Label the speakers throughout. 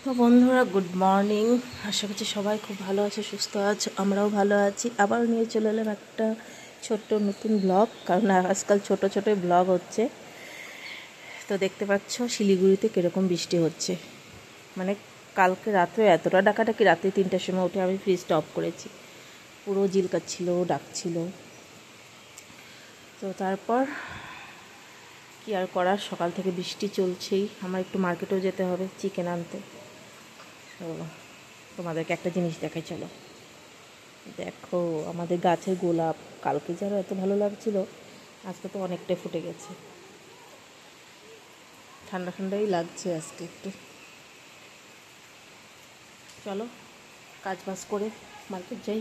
Speaker 1: তো বন্ধুরা, good morning. আশা করছি সবাই খুব ভালো আছে, সুস্থ আছে, আমরাও ভালো আছি। আবার নিয়ে চলে এলাম একটা ছোট্ট নতুন ব্লগ, কারণ আজকাল ছোট ছোটোই ব্লগ হচ্ছে। তো দেখতে পাচ্ছ শিলিগুড়িতে কীরকম বৃষ্টি হচ্ছে। মানে কালকে রাত্রে এতটা ডাকাডাকি, রাত্রে 3টার সময় উঠে আমি ফ্রিজটা অফ করেছি। পুরো জিলকাচ্ছিল, ডাকছিল। তো তারপর কি আর করার, সকাল থেকে বৃষ্টি চলছেই। আমার একটু মার্কেটেও যেতে হবে চিকেন আনতে। তো তোমাদেরকে একটা জিনিস দেখাই, চলো। দেখো আমাদের গাছের গোলাপ, কালকে যারা এত ভালো লাগছিল, আজকে তো অনেকটাই ফুটে গেছে। ঠান্ডা ঠান্ডাই লাগছে আজকে একটু। চলো কাজ বাজ করে মার্কেট যাই।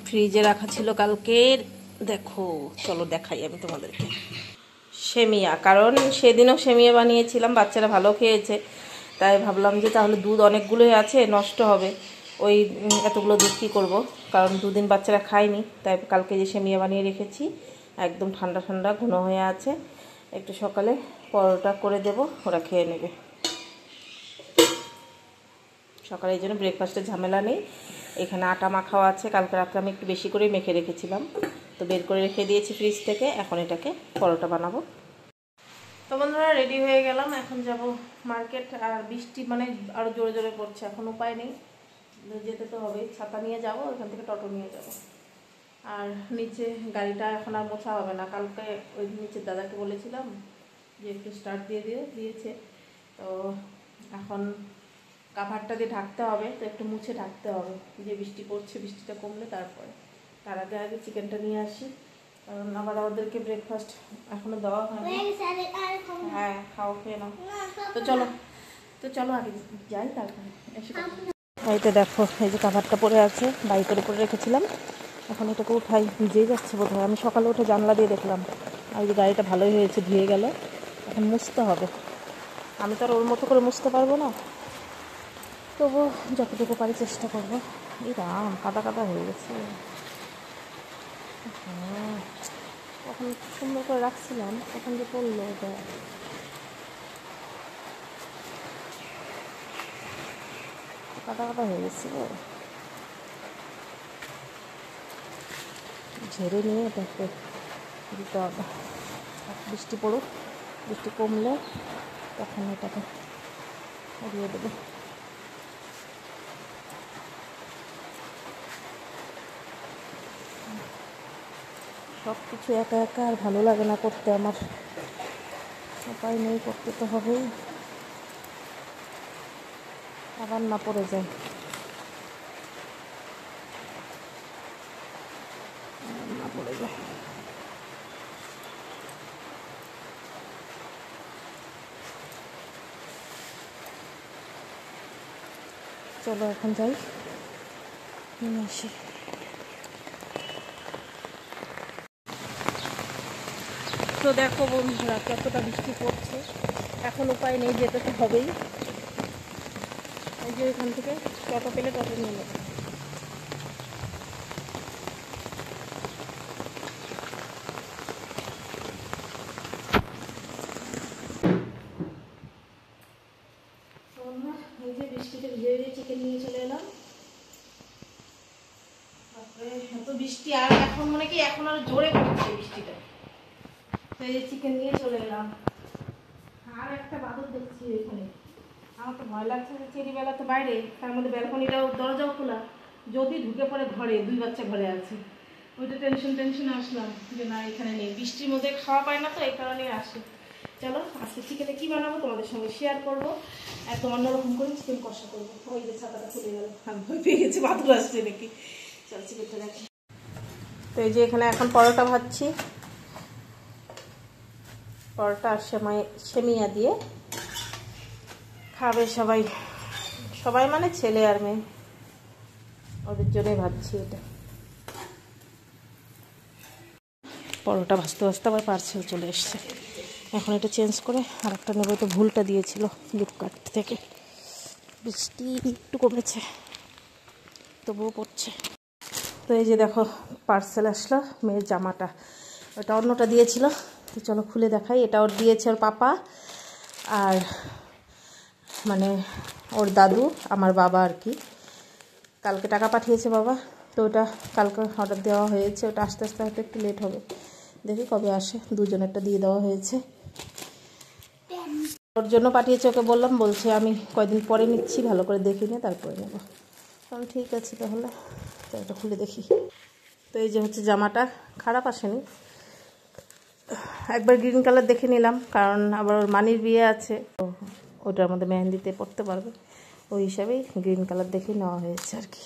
Speaker 1: ফ্রিজে রাখা ছিল কালকের, দেখো চলো দেখাই আমি তোমাদেরকে। সেমিয়া, কারণ সেদিনও সেমিয়া বানিয়েছিলাম, বাচ্চারা ভালো খেয়েছে। তাই ভাবলাম যে তাহলে দুধ অনেকগুলোই আছে, নষ্ট হবে, ওই এতগুলো দুধ কী করবো, কারণ দুদিন বাচ্চারা খায়নি। তাই কালকে যে সেমিয়া বানিয়ে রেখেছি, একদম ঠান্ডা ঠান্ডা ঘন হয়ে আছে। একটু সকালে পরোটা করে দেব, ওরা খেয়ে নেবে। সকালে এই জন্য ব্রেকফাস্টের ঝামেলা নেই। এখানে আটা মাখাও আছে, কালকে রাত্রে আমি একটু বেশি করেই মেখে রেখেছিলাম, তো বের করে রেখে দিয়েছি ফ্রিজ থেকে। এখন এটাকে পরোটা বানাবো। তো বন্ধুরা, রেডি হয়ে গেলাম, এখন যাব মার্কেট। আর বৃষ্টি মানে আরও জোরে জোরে পড়ছে, এখন উপায় নেই, যেতে তো হবেই। ছাতা নিয়ে যাব, ওখান থেকে টোটো নিয়ে যাব। আর নিচে গাড়িটা এখন আর মোছা হবে না, কালকে ওই নিচের দাদাকে বলেছিলাম যে একটু স্টার্ট দিয়েছে। তো এখন কাভারটা দিয়ে ঢাকতে হবে, তো একটু মুছে ঢাকতে হবে, যে বৃষ্টি পড়ছে, বৃষ্টিটা কমলে তারপরে। তার আগে আগে চিকেনটা নিয়ে আসি, কারণ আবার ওদেরকে ব্রেকফাস্ট এখনো দেওয়া হয়নি। হ্যাঁ খাও, খেয়ে নাও। তো চলো আগে যাই, তারপরে এসে। এইটা দেখো, এই যে কাভারটা পরে আছে, বাইকের উপরে রেখেছিলাম। এখন এটাকে উঠাই, ভিজেই যাচ্ছে বোধ হয়। আমি সকালে উঠে জানলা দিয়ে দেখলাম। আর এই যে গাড়িটা ভালোই হয়েছে, ধুয়ে গেল। এখন মুছতে হবে। আমি তো আর ওর মতো করে মুছতে পারবো না, তবু যতটুকু পারি চেষ্টা করবো। এই রাম, কাদা কাদা হয়ে গেছে। হ্যাঁ, তখন সুন্দর করে রাখছিলাম, তখন যে পড়লো এটা। কাদা কাদা হয়ে গেছিল, ঝেড়ে নিয়ে এটাকে দিতে হবে। বৃষ্টি পড়ুক, বৃষ্টি কমলে তখন এটাকে উড়িয়ে দেবে। সব কিছু একা একা আর ভালো লাগে না করতে আমার, উপায় নেই, করতে তো হবেই। আবার না পড়ে যায়, না পড়ে যায়। চলো এখন যাই, নিয়ে আসি। তো দেখো বন্ধুরা, কতটা বৃষ্টি পড়ছে, এখন উপায় নেই, যেতে তো হবেই। এই যে এখান থেকে টোটো পেলে টোটো নিয়ে নেব। এই যে বৃষ্টিতে ভিজে চিকেন নিয়ে চলে এলাম। তারপরে এত বৃষ্টি, আর এখন মনে কি এখন আরো জোরে পড়ছে বৃষ্টিটা। তো এই যে চিকেন নিয়ে চলে এলাম। আর একটা বাদর দেখছি এখানে, আমার তো ভয় লাগছে যে চেরিবেলা তো বাইরে, তার মধ্যে ব্যালকনিটাও দরজাও খোলা, যদি ঢুকে পড়ে ঘরে, 2 বাচ্চা ঘরে আছে, ওইটা টেনশনে আসলাম যে না এখানে নেই। বৃষ্টির মধ্যে খাওয়া পায় না, তো এই কারণেই আসে। চলো আজকে চিকেনে কী বানাবো তোমাদের সঙ্গে শেয়ার করবো। একদম অন্যরকম করে চিকেন কষা করবো। ওই যে ছাতাটা খুলে গেল, আমি ভয় পেয়ে গেছি বাদুর আসছে নাকি। চল চিকেনটা দেখি। তো এই যে এখানে এখন পরোটা ভাজছি, পরোটা আর সেমিয়া দিয়ে খাবে সবাই। সবাই মানে ছেলে আর মেয়ে, ওদের জন্যই ভাবছি এটা। পরোটা ভাজতে ভাজতে আবার পার্সেল চলে এসছে। এখন এটা চেঞ্জ করে আর একটা নেবো, তো ভুলটা দিয়েছিল ফ্লিপকার্ট থেকে। বৃষ্টি একটু কমেছে, তবুও পড়ছে। তো এই যে দেখো পার্সেল আসলো, মেয়ের জামাটা, ওটা অন্যটা দিয়েছিল। তো চলো খুলে দেখাই। এটা ওর দিয়েছে ওর পাপা, আর মানে ওর দাদু আমার বাবা আর কি, কালকে টাকা পাঠিয়েছে বাবা, তো ওটা কালকে অর্ডার দেওয়া হয়েছে, ওটা আস্তে আস্তে হয়তো একটু লেট হবে, দেখি কবে আসে। দুজনেরটা দিয়ে দেওয়া হয়েছে, ওর জন্য পাঠিয়েছে, ওকে বললাম, বলছে আমি কয়দিন পরে নিচ্ছি, ভালো করে দেখি নিয়ে তারপরে নেবো। কারণ ঠিক আছে তাহলে, তো এটা খুলে দেখি। তো এই যে হচ্ছে জামাটা, খারাপ আসেনি, একবার গ্রিন কালার দেখে নিলাম, কারণ আবার ওর মানির বিয়ে আছে, তো ওটার মধ্যে মেহেন্দিতে পড়তে পারবে, ওই হিসাবেই গ্রিন কালার দেখে নেওয়া হয়েছে আর কি।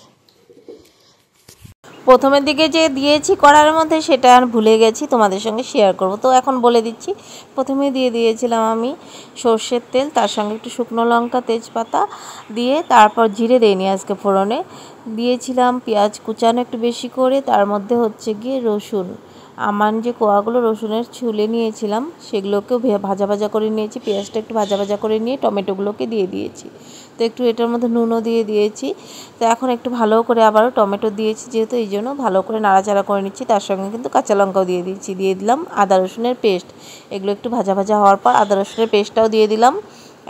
Speaker 1: প্রথমের দিকে যে দিয়েছি কড়ার মধ্যে সেটা আর ভুলে গেছি তোমাদের সঙ্গে শেয়ার করব, তো এখন বলে দিচ্ছি। প্রথমে দিয়ে দিয়েছিলাম আমি সর্ষের তেল, তার সঙ্গে একটু শুকনো লঙ্কা তেজপাতা দিয়ে, তারপর জিরে দিইনি আজকে ফোড়নে, দিয়েছিলাম পেঁয়াজ কুচানো একটু বেশি করে, তার মধ্যে হচ্ছে গিয়ে রসুন, আমার যে কোয়াগুলো রসুনের ছুলে নিয়েছিলাম সেগুলোকেও ভাজা ভাজা করে নিয়েছি, পেঁয়াজটা একটু ভাজা ভাজা করে নিয়ে টমেটোগুলোকে দিয়ে দিয়েছি, তো একটু এটার মধ্যে নুনও দিয়ে দিয়েছি। তো এখন একটু ভালো করে আবারও টমেটো দিয়েছি যেহেতু, এই জন্য ভালো করে নাড়াচাড়া করে নিচ্ছি, তার সঙ্গে কিন্তু কাঁচা লঙ্কাও দিয়ে দিয়েছি, দিয়ে দিলাম আদা রসুনের পেস্ট, এগুলো একটু ভাজা ভাজা হওয়ার পর আদা রসুনের পেস্টটাও দিয়ে দিলাম।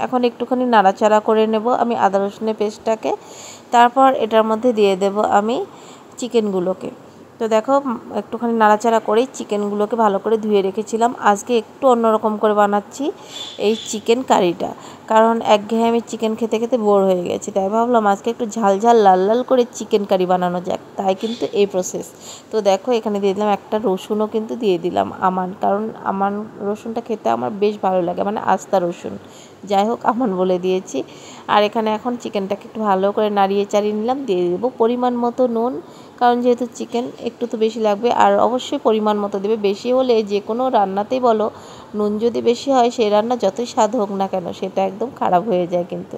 Speaker 1: এখন একটুখানি নাড়াচাড়া করে নেব আমি আদা রসুনের পেস্টটাকে, তারপর এটার মধ্যে দিয়ে দেব আমি চিকেনগুলোকে। তো দেখো একটুখানি নাড়াচাড়া করেই চিকেনগুলোকে ভালো করে ধুয়ে রেখেছিলাম, আজকে একটু অন্যরকম করে বানাচ্ছি এই চিকেন কারিটা, কারণ একঘেয়েমি চিকেন খেতে খেতে বোর হয়ে গেছি, তাই ভাবলাম আজকে একটু ঝাল ঝাল লাল লাল করে চিকেন কারি বানানো যাক, তাই কিন্তু এই প্রসেস। তো দেখো এখানে দিয়ে দিলাম একটা রসুনও কিন্তু দিয়ে দিলাম আমান, কারণ আমান রসুনটা খেতে আমার বেশ ভালো লাগে, মানে আস্তা রসুন, যাই হোক আমান বলে দিয়েছি। আর এখানে এখন চিকেনটাকে একটু ভালো করে নাড়িয়ে চাড়িয়ে নিলাম, দিয়ে দেবো পরিমাণ মতো নুন, কারণ যেহেতু চিকেন একটু তো বেশি লাগবে, আর অবশ্যই পরিমাণ মতো দেবে, বেশি হলে যে কোনো রান্নাতেই বলো নুন যদি বেশি হয় সেই রান্না যতই স্বাদ হোক না কেন সেটা একদম খারাপ হয়ে যায়, কিন্তু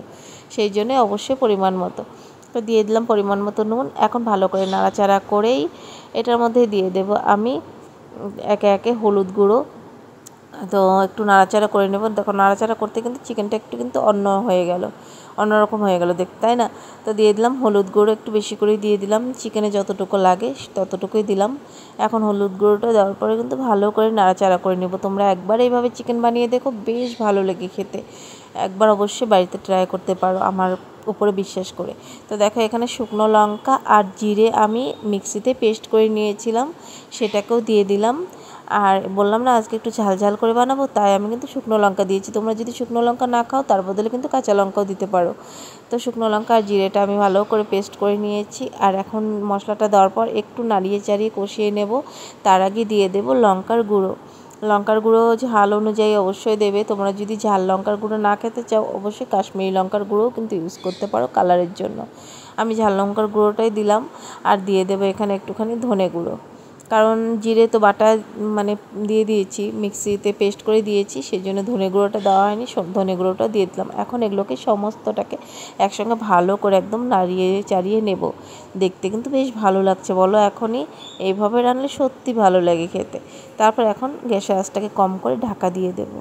Speaker 1: সেই জন্যে অবশ্যই পরিমাণ মতো। তো দিয়ে দিলাম পরিমাণ মতো নুন, এখন ভালো করে নাড়াচাড়া করেই এটার মধ্যে দিয়ে দেব আমি একে একে হলুদ গুঁড়ো, তো একটু নাড়াচাড়া করে নেব। দেখো নাড়াচাড়া করতে কিন্তু চিকেনটা একটু কিন্তু অন্যরকম হয়ে গেল দেখতে, তাই না? তো দিয়ে দিলাম হলুদ গুঁড়ো, একটু বেশি করেই দিয়ে দিলাম, চিকেনে যতটুকু লাগে ততটুকুই দিলাম। এখন হলুদ গুঁড়োটা দেওয়ার পরে কিন্তু ভালো করে নাড়াচাড়া করে নেব। তোমরা একবার এইভাবে চিকেন বানিয়ে দেখো, বেশ ভালো লাগে খেতে, একবার অবশ্যই বাড়িতে ট্রাই করতে পারো আমার উপরে বিশ্বাস করে। তো দেখো এখানে শুকনো লঙ্কা আর জিরে আমি মিক্সিতে পেস্ট করে নিয়েছিলাম, সেটাকেও দিয়ে দিলাম। আর বললাম না আজকে একটু ঝাল ঝাল করে বানাবো, তাই আমি কিন্তু শুকনো লঙ্কা দিয়েছি, তোমরা যদি শুকনো লঙ্কা না খাও তার বদলে কিন্তু কাঁচা লঙ্কাও দিতে পারো। তো শুকনো লঙ্কা আর জিরেটা আমি ভালো করে পেস্ট করে নিয়েছি, আর এখন মশলাটা দেওয়ার পর একটু নাড়িয়ে চাড়িয়ে কষিয়ে নেব। তার আগে দিয়ে দেব লঙ্কার গুঁড়ো ঝাল অনুযায়ী অবশ্যই দেবে, তোমরা যদি ঝাল লঙ্কার গুঁড়ো না খেতে চাও অবশ্যই কাশ্মীরি লঙ্কার গুঁড়োও কিন্তু ইউজ করতে পারো কালারের জন্য, আমি ঝাল লঙ্কার গুঁড়োটাই দিলাম। আর দিয়ে দেবো এখানে একটুখানি ধনে গুঁড়ো, কারণ জিরে তো বাটা মানে দিয়ে দিয়েছি, মিক্সিতে পেস্ট করে দিয়েছি, সেই জন্য ধনে গুঁড়োটা দেওয়া হয়নি, ধনে গুঁড়োটা দিয়ে দিলাম। এখন এগুলোকে সমস্তটাকে একসঙ্গে ভালো করে একদম নাড়িয়ে চাড়িয়ে নেব, দেখতে কিন্তু বেশ ভালো লাগছে বলো, এখনই এইভাবে রান্নলে সত্যি ভালো লাগে খেতে। তারপর এখন গ্যাসের আঁচটাকে কম করে ঢাকা দিয়ে দেব,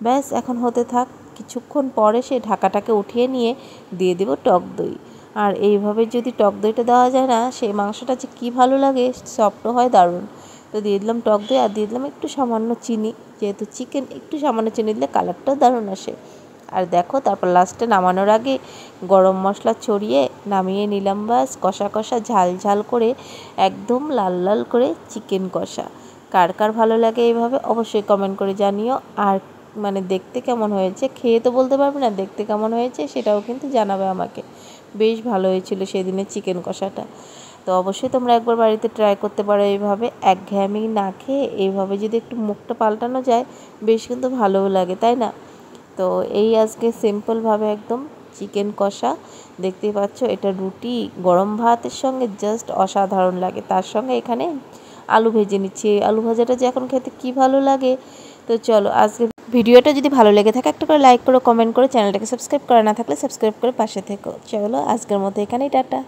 Speaker 1: ব্যাস এখন হতে থাক। কিছুক্ষণ পরে সেই ঢাকাটাকে উঠিয়ে নিয়ে দিয়ে দেব টক দই, আর এইভাবে যদি টক দইটা দেওয়া যায় না, সেই মাংসটা যে কী ভালো লাগে, সফটও হয় দারুণ। তো দিয়ে দিলাম টক দই, আর দিয়ে দিলাম একটু সামান্য চিনি, যেহেতু চিকেন একটু সামান্য চিনি দিলে কালারটাও দারুণ আসে। আর দেখো তারপর লাস্টে নামানোর আগে গরম মশলা ছড়িয়ে নামিয়ে নিলাম, বাস কষা কষা ঝাল ঝাল করে একদম লাল লাল করে চিকেন কষা। কার কার ভালো লাগে এইভাবে অবশ্যই কমেন্ট করে জানিও, আর মানে দেখতে কেমন হয়েছে, খেয়ে তো বলতে পারবে না, দেখতে কেমন হয়েছে সেটাও কিন্তু জানাবে আমাকে। বেশ ভালো হয়েছিল সেদিনের চিকেন কষাটা। তো অবশ্যই তোমরা একবার বাড়িতে ট্রাই করতে পারো এইভাবে, একঘেয়েমি না খেয়ে এইভাবে যদি একটু মুখটা পাল্টানো যায় বেশ কিন্তু ভালোও লাগে, তাই না? তো এই আজকে সিম্পলভাবে একদম চিকেন কষা, দেখতেই পাচ্ছ, এটা রুটি গরম ভাতের সঙ্গে জাস্ট অসাধারণ লাগে। তার সঙ্গে এখানে আলু ভেজে নিচ্ছি, আলু ভাজাটা যে এখন খেতে কী ভালো লাগে। তো চলো আজকে ভিডিওটা যদি ভালো লেগে থাকে একটা করে লাইক করো, কমেন্ট করো, চ্যানেলটাকে সাবস্ক্রাইব করা না থাকলে সাবস্ক্রাইব করে পাশে থেকো। চলো আজকের মতো এখানেই টাটা।